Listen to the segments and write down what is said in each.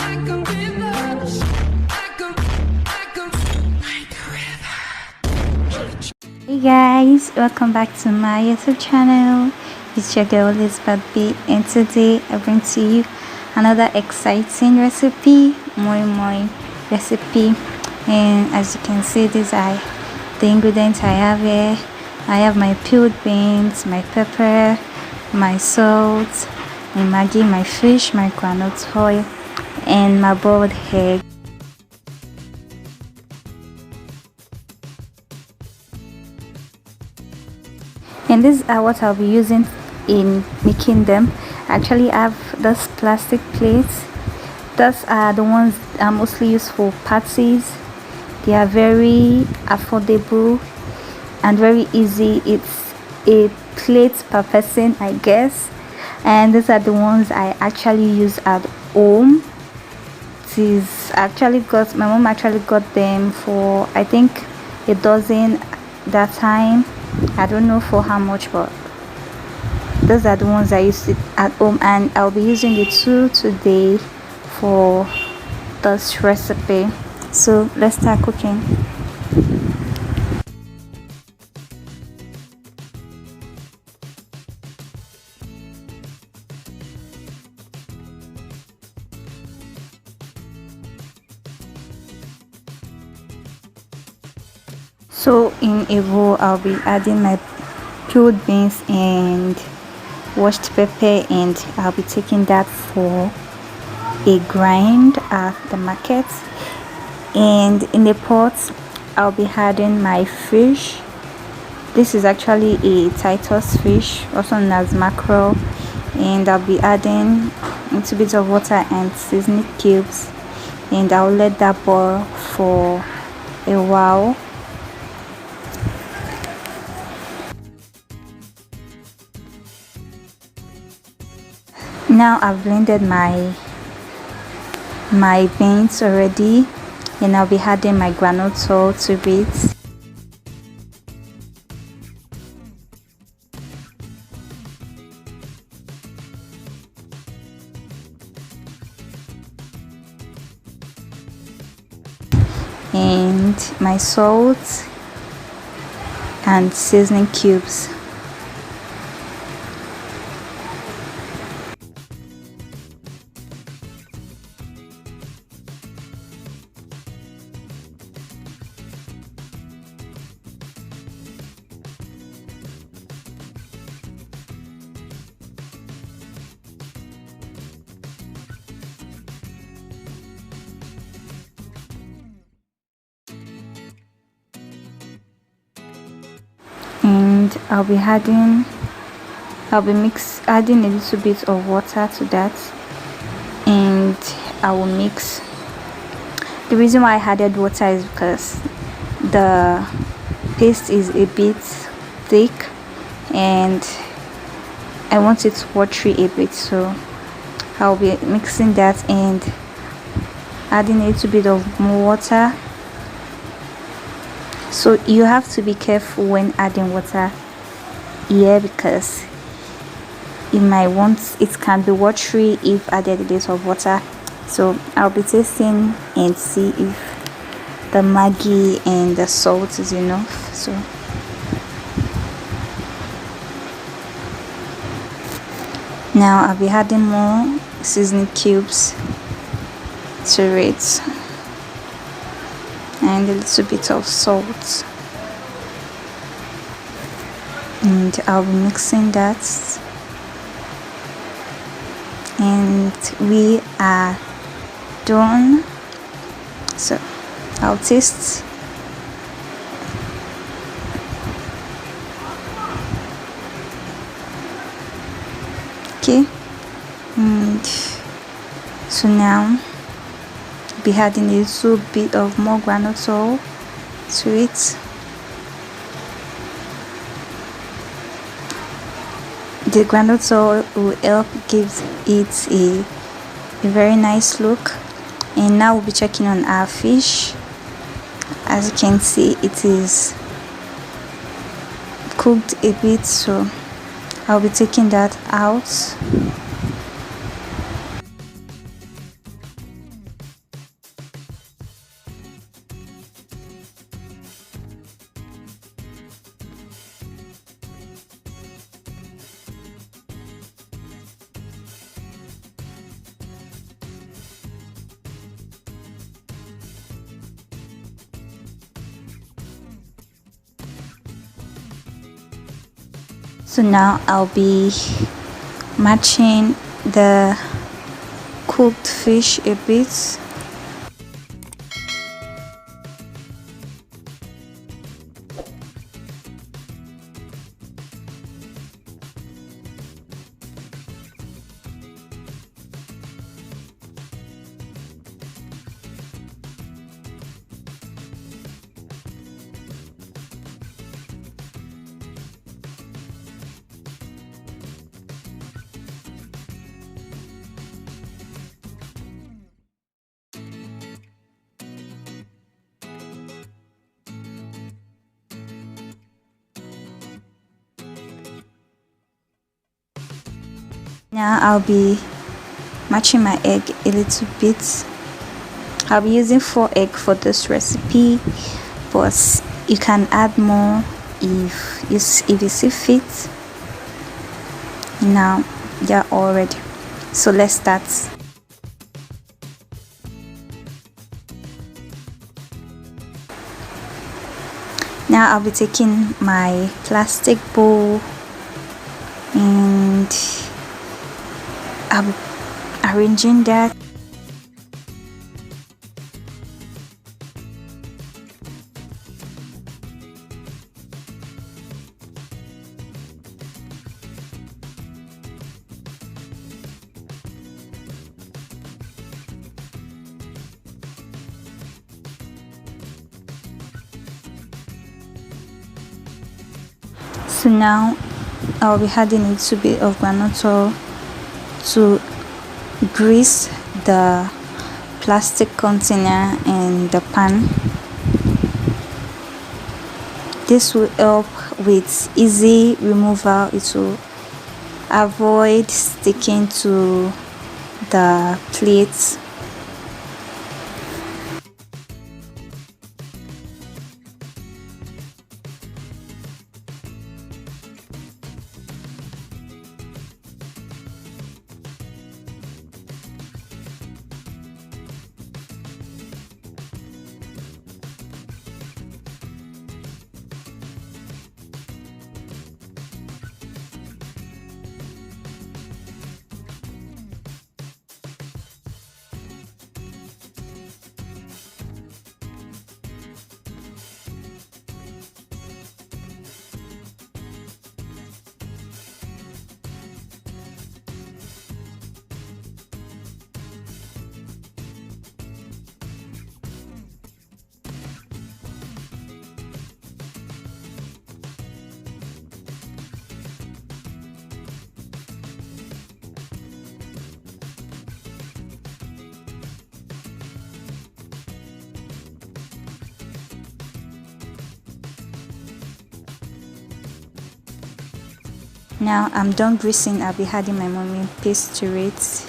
Hey guys, welcome back to my YouTube channel. It's your girl Elizabeth B, and today I bring to you another exciting recipe, moi recipe. And as you can see, these are the ingredients I have here. I have my peeled beans, my pepper, my salt, my Maggi, my fish, my groundnut oil, and my boiled egg. And these are what I'll be using in making them. Actually, I have those plastic plates. Those are the ones I mostly use for parties. They are very affordable and very easy. It's a plate per person, I guess. And these are the ones I actually use at home. It is actually got, my mom actually got them for I think a dozen that time. I don't know for how much, but those are the ones I use at home, and I'll be using the two today for this recipe. So let's start cooking. So in a bowl, I'll be adding my peeled beans and washed pepper, and I'll be taking that for a grind at the market. And in the pot, I'll be adding my fish. This is actually a Titus fish, also known as mackerel, and I'll be adding a little bit of water and seasoning cubes, and I'll let that boil for a while. Now I've blended my beans already, and I'll be adding my groundnut oil to it. And my salt and seasoning cubes. And I'll be adding a little bit of water to that, and I will mix. The reason why I added water is because the paste is a bit thick and I want it watery a bit, so I'll be mixing that and adding a little bit of more water. So you have to be careful when adding water here, because it can be watery if added a bit of water. So I'll be tasting and see if the Maggi and the salt is enough. So now I'll be adding more seasoning cubes to it, and a little bit of salt, and I'll be mixing that, and we are done. So I'll taste. Okay, and so now be adding a little bit of more groundnut oil to it. The groundnut oil will help give it a very nice look. And now we'll be checking on our fish. As you can see, it is cooked a bit, so I'll be taking that out. So now I'll be matching the cooked fish a bit. Now I'll be matching my egg a little bit. I'll be using 4 eggs for this recipe, but you can add more if you see fit. Now they're all ready, so let's start. Now I'll be taking my plastic bowl and I'll be arranging that. So now I'll be adding a little bit of groundnut oil to grease the plastic container and the pan. This will help with easy removal. It will avoid sticking to the plates. Now I'm done greasing. I'll be adding my mung paste to it.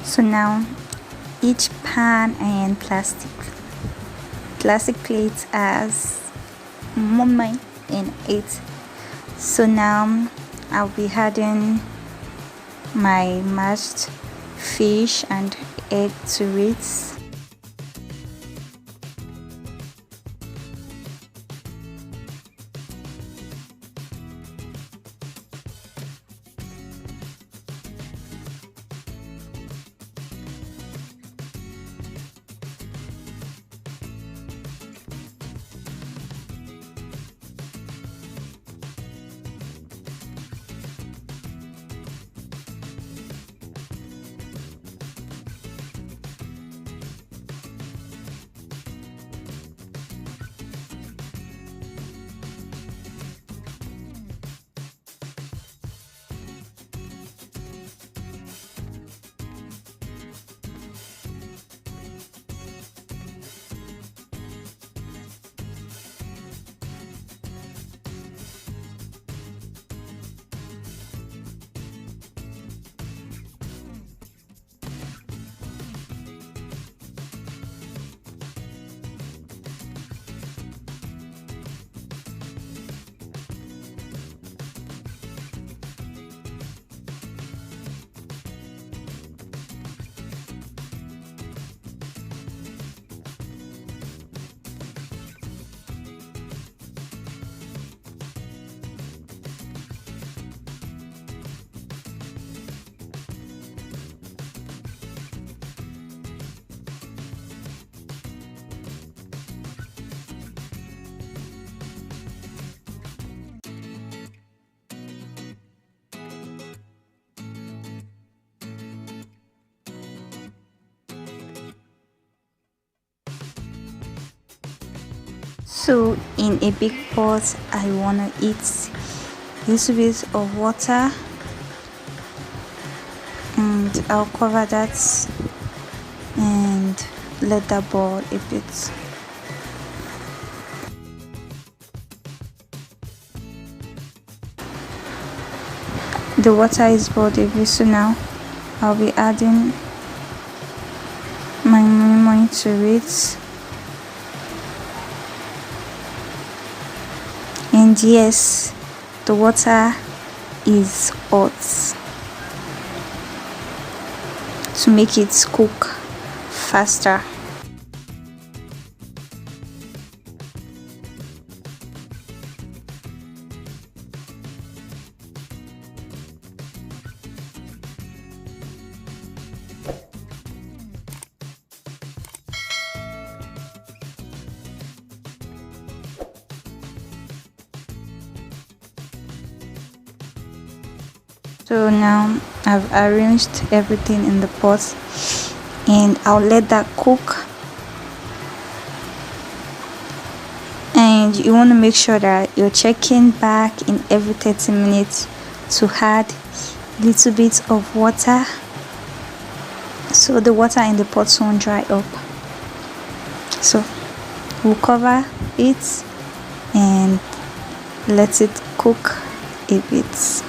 So now each pan and plastic plate has mung in it. So now I'll be adding my mashed fish and egg to it. So in a big pot I wanna eat a little bit of water, and I'll cover that and let that boil a bit. The water is boiled a bit, so now I'll be adding my moi to it. And yes, the water is hot to make it cook faster. So now I've arranged everything in the pot and I'll let that cook. And you want to make sure that you're checking back in every 30 minutes to add a little bit of water so the water in the pot won't dry up. So we'll cover it and let it cook a bit.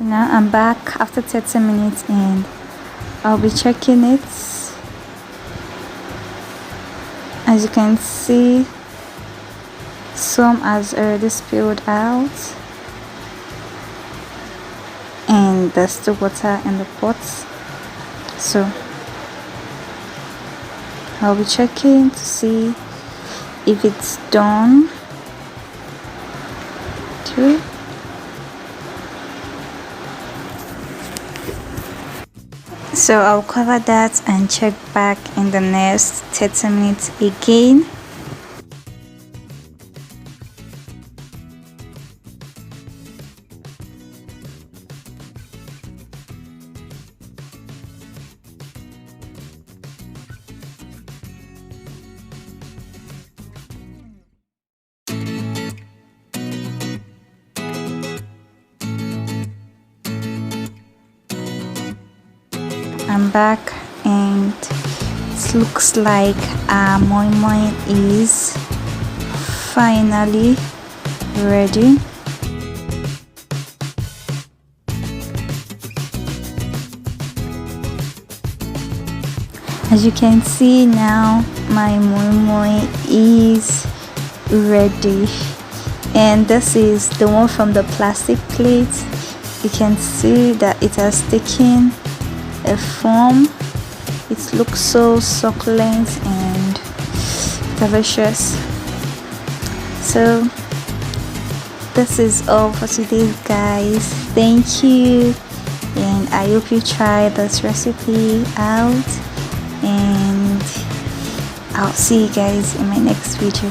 Now I'm back after 30 minutes and I'll be checking it. As you can see, some has already spilled out and there's still water in the pot, so I'll be checking to see if it's done too. So I'll cover that and check back in the next 30 minutes again. I'm back and it looks like our moi moi is finally ready. As you can see now, my moi moi is ready, and this is the one from the plastic plate. You can see that it has taken a form. It looks so succulent and delicious. So this is all for today, guys. Thank you, and I hope you try this recipe out, and I'll see you guys in my next video.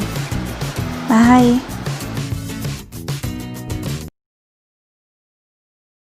Bye.